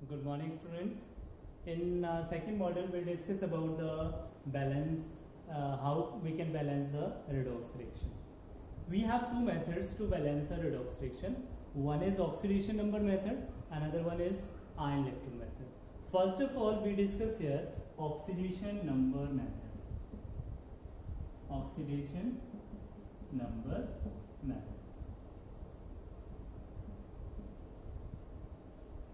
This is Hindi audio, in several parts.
Good morning, students. In second module, we'll discuss about the balance, how we can balance the redox reaction. We have two methods to balance a redox reaction. One is oxidation number method, another one is ion electron method. First of all, we discuss here oxidation number method. Oxidation number method.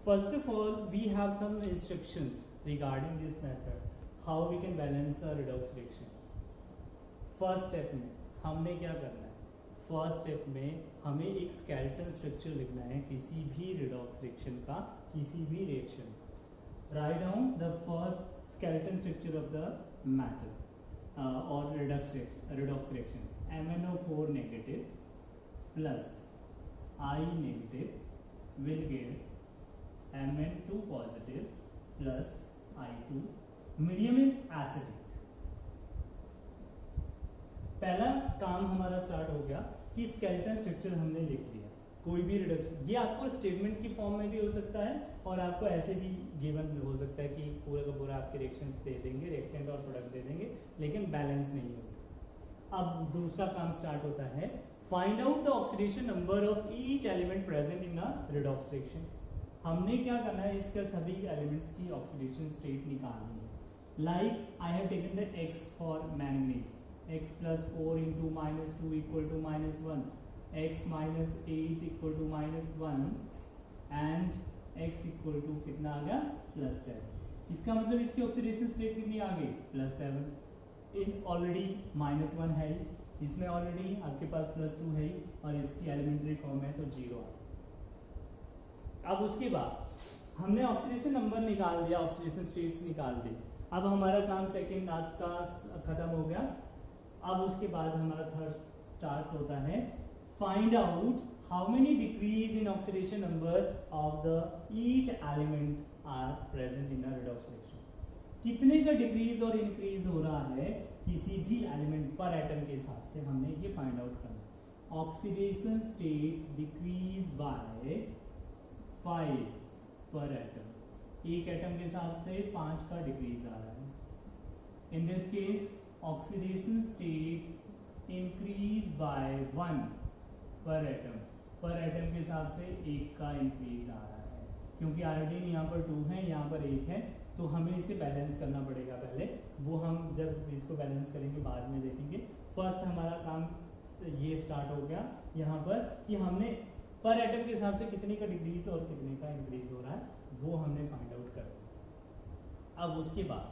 First of all, we have some instructions regarding this method, how we can balance the redox reaction. First step में हमने क्या करना है? फर्स्ट स्टेप में हमें एक स्केलेटन स्ट्रक्चर लिखना है किसी भी रिडॉक्स रिएक्शन का, किसी भी reaction. Write down the first skeleton structure of the matter और redox reaction. MnO4 negative plus I negative will give Mn2 positive plus I2. Medium is acidic. पहला काम हमारा स्टार्ट हो गया कि स्केलेटन स्ट्रक्चर हमने लिख लिया. कोई भी रिडक्शन, ये आपको स्टेटमेंट की फॉर्म में भी हो सकता है और आपको ऐसे भी गिवन हो सकता है कि पूरा का पूरा आपके रिएक्शंस दे देंगे, रिएक्टेंट और प्रोडक्ट दे देंगे, लेकिन बैलेंस नहीं होगा. अब दूसरा काम स्टार्ट होता है, find out the oxidation number of each element present in a redox reaction. हमने क्या करना है, इसका सभी एलिमेंट्स की ऑक्सीडेशन स्टेट निकालनी है. Like I have taken the x for manganese, x plus 4 into -2 equal to -1, x minus 8 equal to -1 and x equal to कितना आ गया +7. इसका मतलब इसकी ऑक्सीडेशन स्टेट कितनी आ गई +7. इन ऑलरेडी -1 है, इसमें ऑलरेडी आपके पास +2 है और इसकी एलिमेंट्री फॉर्म है तो 0 है. अब उसके बाद हमने ऑक्सीडेशन नंबर निकाल दिया, ऑक्सीडेशन स्टेट्स निकाल दी. अब हमारा काम सेकेंड आपका खत्म हो गया. अब उसके बाद हमारा थर्ड स्टार्ट होता है, find out how many decrease in oxidation number of the each element are present in a redox reaction. कितने का डिक्रीज और इंक्रीज हो रहा है किसी भी एलिमेंट पर एटम के हिसाब से हमने ये फाइंड आउट करना है. ऑक्सीडेशन स्टेट डिक्रीज बाय 5 पर एटम. एक एटम के हिसाब से 5 का डिक्रीज आ रहा है. In this case oxidation state increase by 1 पर एटम. पर एटम के हिसाब से 1 का इंक्रीज आ रहा है, क्योंकि आयोडीन यहाँ पर 2 है, यहाँ पर 1 है, तो हमें इसे बैलेंस करना पड़ेगा पहले. वो हम जब इसको बैलेंस करेंगे बाद में देखेंगे. फर्स्ट हमारा काम ये स्टार्ट हो गया यहाँ पर कि हमने पर एटम के हिसाब से कितने का डिक्रीज और कितने का इंक्रीज हो रहा है वो हमने फाइंड आउट कर दिया. अब उसके बाद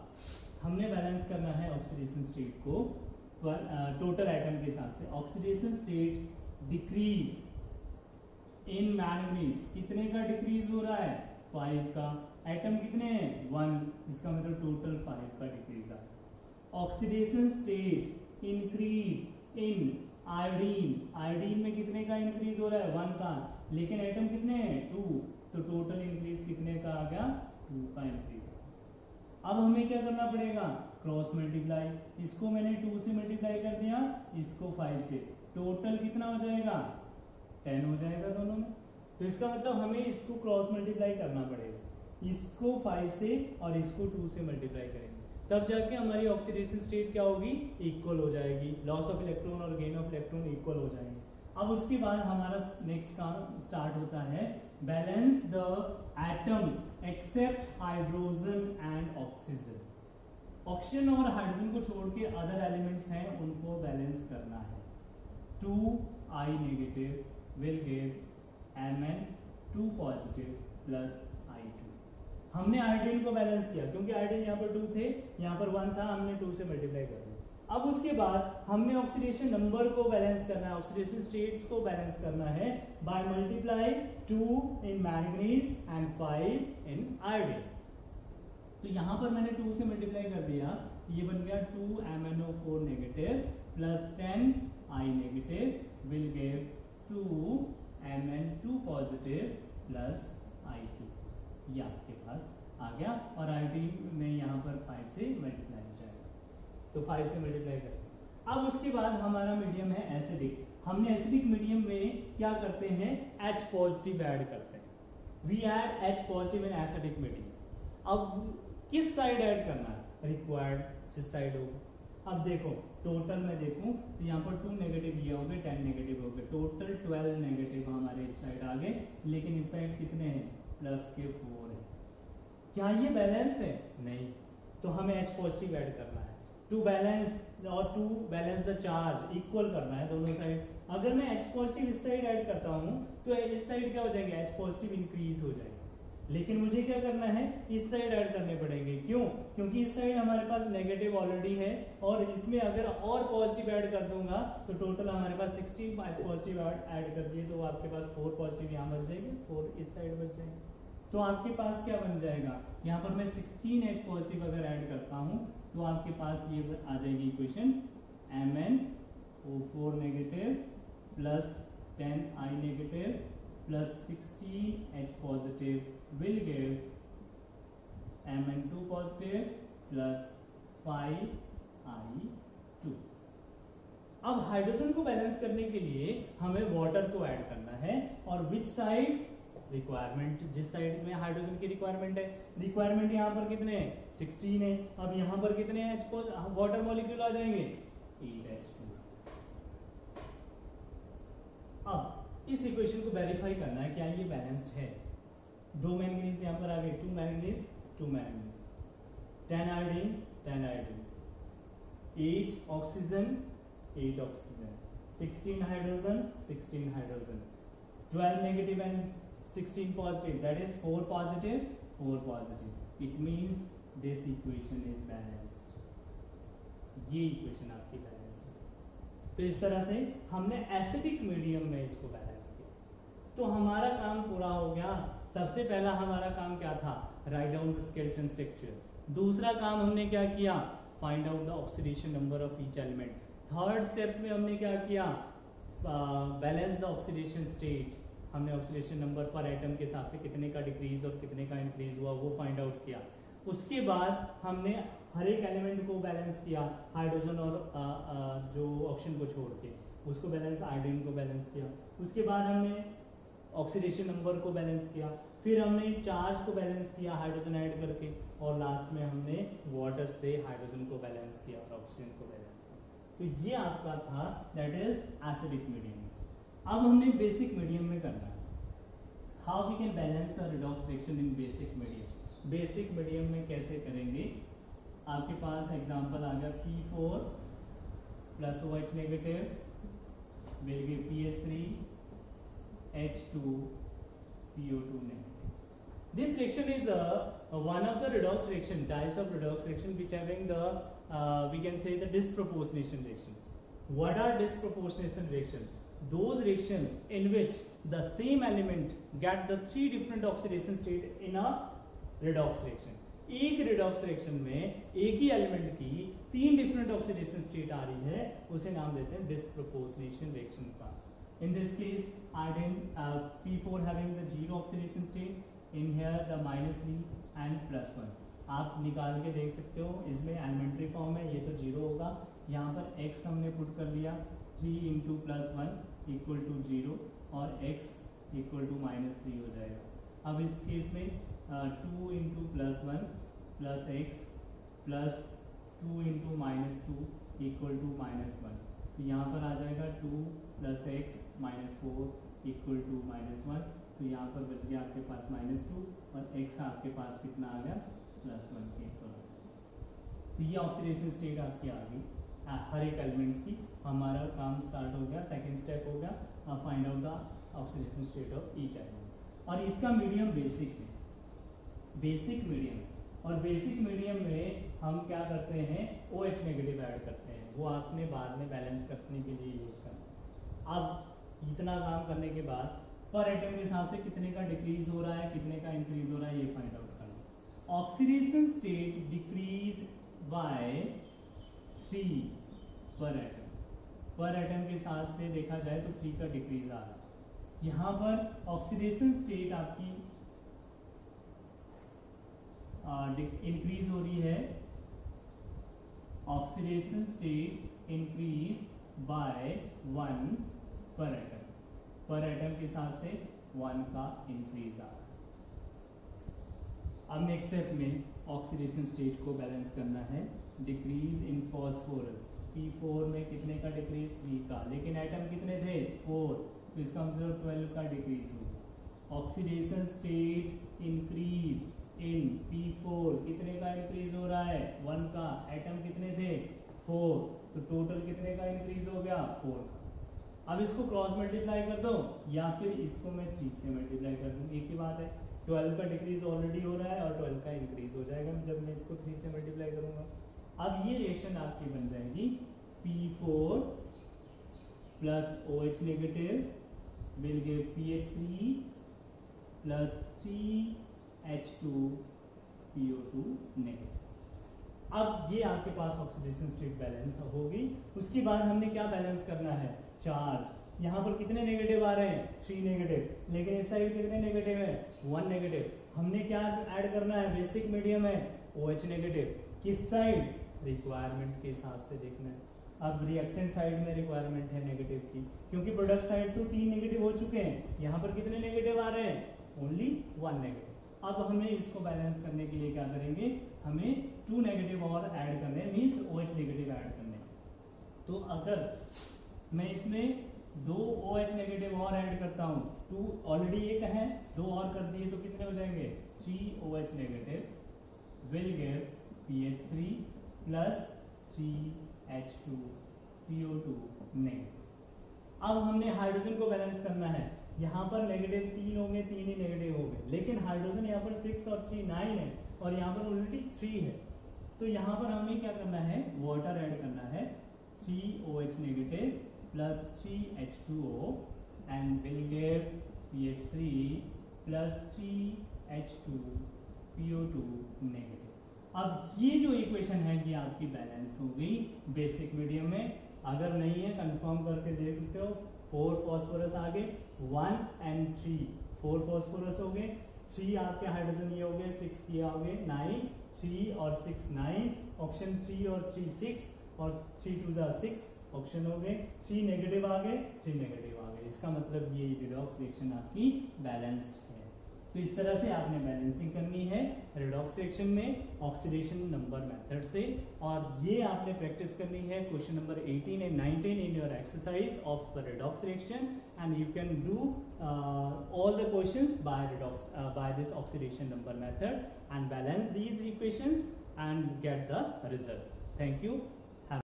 हमने बैलेंस करना है ऑक्सीडेशन स्टेट को टोटल एटम के हिसाब से. Oxidation state decrease in manganese, कितने का डिक्रीज हो रहा है 5 का. एटम कितने हैं 1, इसका मतलब टोटल 5 का डिक्रीज आ रहा है. Oxidation state increase in iodine, iodine में कितने का इंक्रीज हो रहा है 1 का, लेकिन एटम कितने हैं 2, तो टोटल इंक्रीज कितने का आ गया 2 का इंक्रीज. अब हमें क्या करना पड़ेगा, क्रॉस मल्टीप्लाई. इसको मैंने 2 से मल्टीप्लाई कर दिया, इसको 5 से, टोटल कितना हो जाएगा 10 हो जाएगा दोनों में. तो इसका मतलब हमें इसको क्रॉस मल्टीप्लाई करना पड़ेगा, इसको 5 से और इसको 2 से मल्टीप्लाई करेंगे, तब जाके हमारी ऑक्सीडेशन स्टेट क्या होगी, इक्वल हो जाएगी. लॉस ऑफ इलेक्ट्रॉन और गेन ऑफ इलेक्ट्रॉन इक्वल हो जाएंगे. अब उसके बाद हमारा नेक्स्ट काम स्टार्ट होता है, balance the atoms except hydrogen and oxygen. Oxygen और हाइड्रोजन को छोड़ के अदर एलिमेंट्स हैं उनको बैलेंस करना है. 2I negative will give Mn2 positive plus I2. हमने आयोडीन को बैलेंस किया क्योंकि आयोडीन यहाँ पर 2 थे, यहाँ पर 1 था, हमने 2 से मल्टीप्लाई कर दिया. अब उसके बाद हमने ऑक्सीडेशन नंबर को बैलेंस करना है, ऑक्सीडेशन स्टेट्स को बैलेंस करना है by multiply 2 in manganese and 5 in iodine. तो यहाँ पर मैंने 2 से मल्टीप्लाई कर दिया, ये बन गया 2MnO4 negative plus 10I negative will give 2Mn2 positive plus I2. ये आपके पास आ गया और आयोडीन में यहाँ पर 5 से मल्टीप्लाई हो जाएगा, तो 5 से मल्टीप्लाई करें. अब उसके बाद हमारा मीडियम है एसिडिक. हमने एसिडिक मीडियम में क्या करते हैं, H पॉजिटिव ऐड करते हैं. We add H positive in acidic medium. अब किस साइड ऐड करना है, रिक्वायर्ड जिस साइड होगा। अब देखो टोटल में देखूं तो यहाँ पर 2 नेगेटिव ये हो गए, 10 नेगेटिव हो गए, टोटल 12 नेगेटिव हमारे इस साइड आ गए, लेकिन इस साइड कितने हैं, प्लस के 4 है। क्या ये बैलेंस है, नहीं, तो हमें H पॉजिटिव ऐड करना है टू बैलेंस, और to balance the charge, equal करना है दोनों साइड। अगर मैं H पॉजिटिव इस साइड ऐड करता हूँ तो इस साइड क्या हो जाएंगे, H पॉजिटिव इंक्रीज हो जाएगा, लेकिन मुझे क्या करना है, इस साइड ऐड करने पड़ेंगे। क्यों, क्योंकि इस साइड हमारे पास नेगेटिव ऑलरेडी है, और इसमें अगर और पॉजिटिव ऐड कर दूंगा तो टोटल हमारे पास 16 पॉजिटिव ऐड कर दिए, तो आपके पास 4 पॉजिटिव यहाँ बच जाएंगे, 4 इस साइड बच जाएंगे। तो आपके पास क्या बन जाएगा, यहाँ पर मैं 16H पॉजिटिव अगर ऐड करता हूँ तो आपके पास ये आ जाएगी equation, MnO4 negative plus 10I negative plus 16H positive will give Mn2 positive plus 5I2। अब हाइड्रोजन को बैलेंस करने के लिए हमें वाटर को ऐड करना है, और विच साइड, रिक्वायरमेंट, जिस साइड में हाइड्रोजन की रिक्वायरमेंट है, रिक्वायरमेंट यहाँ पर कितने हैं, 16 है। अब यहाँ पर कितने वाटर मॉलिक्यूल आ जाएंगे, 8H2। अब इस इक्वेशन को वेरीफाई करना है क्या ये बैलेंस्ड है। 2 मैंगनीज यहाँ पर आ गए, 2 manganese 2 manganese, 10 iodine 10 iodine, 8 oxygen 8 oxygen, 16 hydrogen 16 hydrogen, 12 negative and 16 positive, that is 4 positive 4 positive. It means this equation is balanced. ये इक्वेशन आपकी बैलेंस है। तो इस तरह से हमने एसिडिक मीडियम में इसको बैलेंस किया, तो हमारा काम पूरा हो गया। सबसे पहला हमारा काम क्या था, right down the skeleton structure. दूसरा काम हमने क्या किया, find out the oxidation number of each element. Third step में हमने क्या किया, बैलेंस द ऑक्सीडेशन स्टेट। हमने ऑक्सीडेशन नंबर पर एटम के हिसाब से कितने का डिक्रीज और कितने का इंक्रीज हुआ वो फाइंड आउट किया। उसके बाद हमने हर एक एलिमेंट को बैलेंस किया, हाइड्रोजन और जो ऑक्सीजन को छोड़ के उसको बैलेंस, आयोडीन को बैलेंस किया। उसके बाद हमने ऑक्सीडेशन नंबर को बैलेंस किया, फिर हमने चार्ज को बैलेंस किया हाइड्रोजन ऐड करके, और लास्ट में हमने वाटर से हाइड्रोजन को बैलेंस किया और ऑक्सीजन को बैलेंस किया। तो ये आपका था, दैट इज एसिडिक मीडियम। अब हमने बेसिक मीडियम में करना है, how we can balance a redox reaction in basic medium. Basic medium में कैसे करेंगे, आपके पास एग्जांपल आ गया, P4 plus OH negative will give PH3 H2 PO2 negative. This reaction is one of the redox reaction types of redox reaction which having the we can say the disproportionation reaction. What are disproportionation reaction? Those reactions in which the same element get the 3 different oxidation state in a redox reaction. एक redox reaction में एक ही एलिमेंट की 3 different oxidation state आ रही है, उसे नाम देते हैं disproportionation reaction का। In this case, iodine P4 having the 0 oxidation state, in here the -3 and +1. आप निकाल के देख सकते हो, इसमें एलिमेंट्री फॉर्म है, ये तो 0 होगा, यहाँ पर x हमने पुट कर लिया, 3 × +1 = 0 और x = -3 हो जाएगा। अब इस केस में 2 × +1 + x प्लस 2 × -2 = -1, तो यहाँ पर आ जाएगा 2 + x -4 = -1, तो यहाँ पर बच गया आपके पास -2 और x आपके पास कितना आ गया, +1 के इक्वल। तो ये ऑक्सीडेशन स्टेट आपकी आ गई हर एक एलिमेंट की। हमारा काम स्टार्ट हो गया, सेकंड स्टेप हो गया, find out the oxidation state of each element. और इसका मीडियम बेसिक है, बेसिक मीडियम, और बेसिक मीडियम में हम क्या करते हैं, OH नेगेटिव ऐड करते हैं, वो आपने बाद में बैलेंस करने के लिए यूज करना। अब इतना काम करने के बाद पर एटम के हिसाब से कितने का डिक्रीज हो रहा है, कितने का इंक्रीज हो रहा है, ये फाइंड आउट करना। ऑक्सीडेशन स्टेट डिक्रीज बाय 3 पर एटम के हिसाब से देखा जाए तो 3 का डिक्रीज आ रहा है। यहाँ पर ऑक्सीडेशन स्टेट आपकी इंक्रीज हो रही है, ऑक्सीडेशन स्टेट इंक्रीज बाय 1 पर एटम के हिसाब से 1 का इंक्रीज आ रहा है। अब नेक्स्ट स्टेप में ऑक्सीडेशन स्टेट को बैलेंस करना है। डिक्रीज इन फॉस्फोरस, P4 में कितने का डिक्रीज, 3 का, लेकिन एटम कितने थे, 4, तो इसका मतलब 12 का डिक्रीज होगा। Oxidation state increase in P4, कितने का इंक्रीज हो रहा है, 1 का, एटम कितने थे, 4, तो टोटल कितने का इंक्रीज हो गया, 4 का। अब इसको क्रॉस मल्टीप्लाई कर दो या फिर इसको मैं 3 से मल्टीप्लाई कर दूं, एक ही बात है। 12 का डिक्रीज ऑलरेडी हो रहा है और 12 का इंक्रीज हो जाएगा जब मैं इसको 3 से मल्टीप्लाई करूंगा। अब ये रिएक्शन आपकी बन जाएगी P4 plus OH negative will give PH3 plus 3H2PO2 negative. अब ये आपके पास ऑक्सीडेशन स्टेट बैलेंस होगी। उसके बाद हमने क्या बैलेंस करना है, चार्ज। यहाँ पर कितने नेगेटिव आ रहे हैं, 3 नेगेटिव, लेकिन इस साइड कितने नेगेटिव है, 1 नेगेटिव। हमने क्या ऐड करना है, बेसिक मीडियम है OH नेगेटिव, किस साइड, रिक्वायरमेंट के हिसाब से देखना है। अब रिएक्टेंट साइड में रिक्वायरमेंट है नेगेटिव की, क्योंकि प्रोडक्ट साइड तो 3 नेगेटिव हो चुके हैं, यहाँ पर कितने नेगेटिव आ रहे हैं, ओनली 1 नेगेटिव। अब हमें इसको बैलेंस करने के लिए क्या करेंगे, हमें 2 नेगेटिव और ऐड करने, मीन्स OH नेगेटिव ऐड करने। तो अगर मैं इसमें 2 OH नेगेटिव और ऐड करता हूँ, 2 ऑलरेडी एक है, 2 और कर दिए तो कितने हो जाएंगे, 3 OH negative will give PH3 plus 3H2PO2 negative. अब हमने हाइड्रोजन को बैलेंस करना है। यहाँ पर नेगेटिव 3 हो गए, 3 ही नेगेटिव हो गए, लेकिन हाइड्रोजन यहाँ पर 6 और 3 9 है और यहाँ पर ऑलरेडी 3 है। तो यहाँ पर हमें क्या करना है, वाटर ऐड करना है, 3 OH negative plus 3H2O and will give PH3 plus 3H2PO2 negative. अब ये जो इक्वेशन है ये आपकी बैलेंस हो गई बेसिक मीडियम में। अगर नहीं है कंफर्म करके देख सकते हो। 4 फॉस्फोरस आ गए, 1 and 3, 4 फॉस्फोरस हो गए, 3 आपके हाइड्रोजन ये हो गए, 6 ये हो गए, 9, 3 और 6 9, ऑप्शन 3 और 3 6 और 3 2 6 ऑप्शन हो गए, 3 नेगेटिव आ गए, 3 नेगेटिव आ गए। इसका मतलब ये रिडॉक्स रिएक्शन आपकी बैलेंस्ड है। तो इस तरह से आपने बैलेंसिंग करनी है रिडॉक्स रिएक्शन में ऑक्सीडेशन नंबर मेथड से। और ये आपने प्रैक्टिस करनी है question number 18 and 19 in your exercise of redox reaction, and you can do all the questions by this oxidation number method and balance these equations and get the result. Thank you.